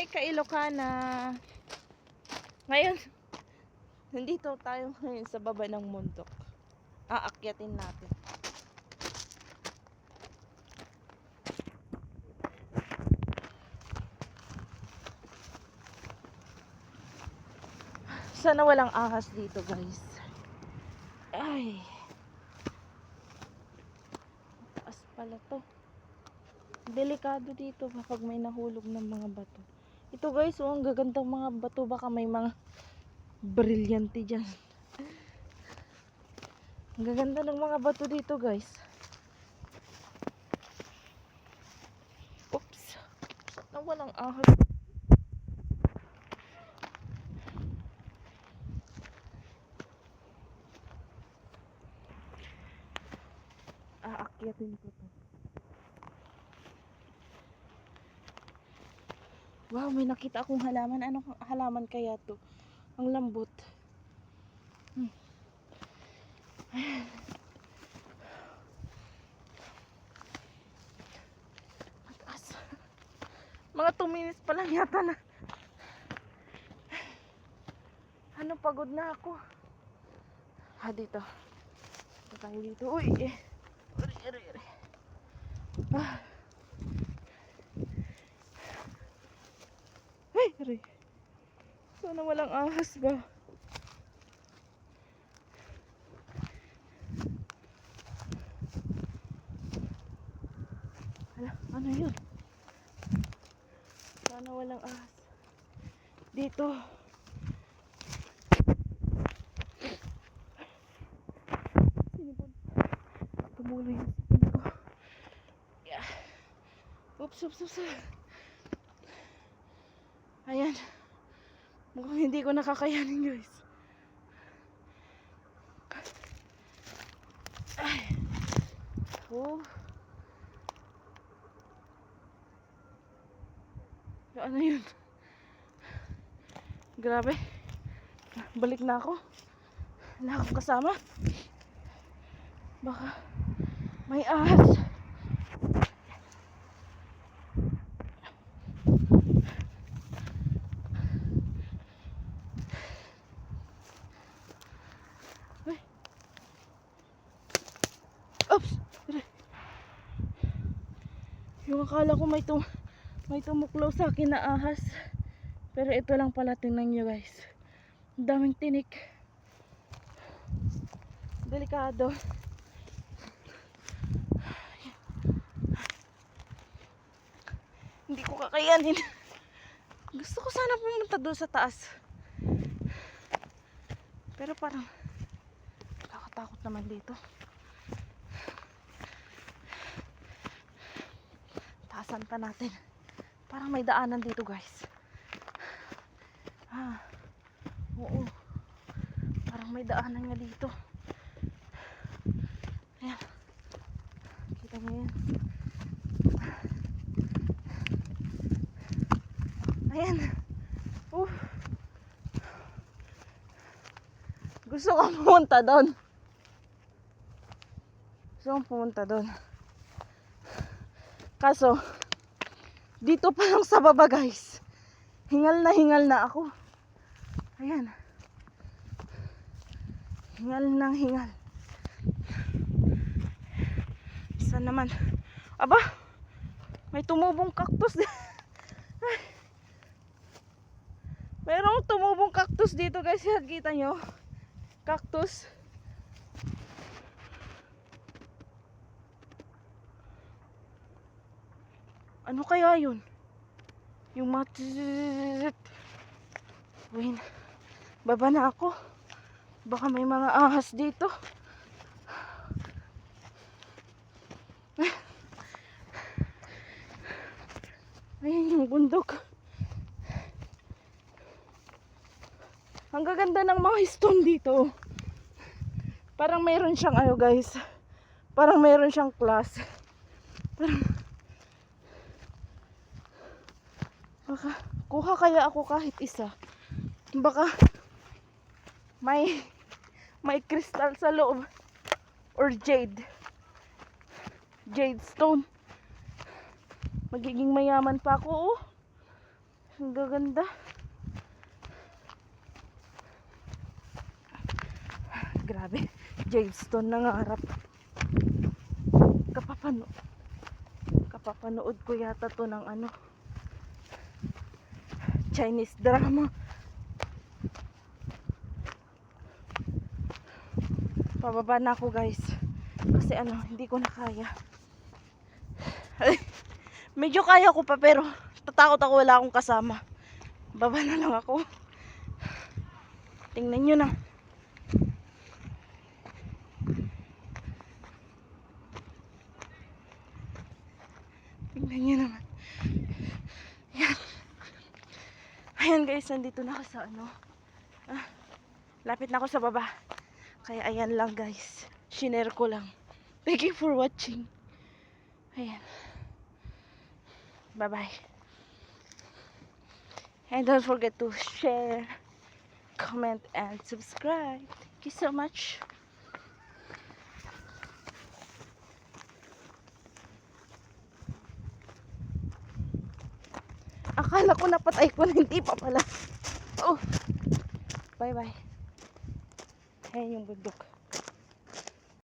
Hi ka-Ilocana! Ngayon, nandito tayo ngayon sa baba ng bundok. Aakyatin natin. Sana walang ahas dito, guys. Ay. Taas pala to. Delikado dito kapag may nahulog ng mga bato. Ito guys, oh, ang gagandang mga bato. Baka may mga brilyante dyan. Ang gaganda ng mga bato dito guys. Oops. Na walang ahas. Aakyatin ko to. Wow, may nakita akong halaman. Anong halaman kaya to? Ang lambot. Mataas. Mga 2 minutes pa lang yata na. Ano, pagod na ako. Dito. Ito tayo dito. Uy, Uri. Uri. Sana walang ahas ba? Ano yun? Sana walang ahas. Dito. Sinipon. Tumuloy yung sipon ko. Yeah. Oops. Ayan. Mukhang hindi ko nakakayanin guys. Ay. Oh. Ano yun? Grabe. Balik na ako. Wala akong kasama. Baka may ahas. Ay. Oops. Yung akala ko may tumuklaw sa akin na ahas. Pero ito lang pala, tingnan nyo guys. Ang daming tinik. Delikado. Hindi ko kakayanin. Gusto ko sana pumunta doon sa taas. Pero parang nakakatakot naman dito. Taasan pa natin. Parang may daanan dito guys. Oo. Parang may daanan nga dito. Ayan. Kita mo yan. Ayan. Gusto kong pumunta doon. Kaso, dito pa lang sa baba guys. Hingal na ako. Ayan. Hingal. Saan naman? Aba, may tumubong cactus. Mayroong tumubong cactus dito guys. Kita nyo? Cactus. Ano kaya yun? Yung matit. Wait. Baba na ako. Baka may mga ahas dito. Ayan yung bundok. Ang gaganda ng mga stone dito. Parang mayroon siyang guys. Parang mayroon siyang class. Baka kuha kaya ako kahit isa. Baka may crystal sa loob. Or jade stone. Magiging mayaman pa ako. Ang gaganda. Grabe. Jadestone nangarap. Kapapanood ko yata to ng ano, Chinese drama. Pababa na ako guys. Kasi ano, hindi ko na kaya. Medyo kaya ko pa pero tatakot ako, wala akong kasama. Baba na lang ako. Tingnan nyo na. Tingnan nyo naman. Yan. Ayan guys, nandito na ako sa ano. Lapit na ako sa baba. Kaya ayan lang guys. Shinare ko lang. Thank you for watching. Ayan. Bye-bye. And don't forget to share, comment, and subscribe. Thank you so much. Akala ko napatay ko na, hindi pa pala. Oh. Bye-bye. Ayan yung bundok.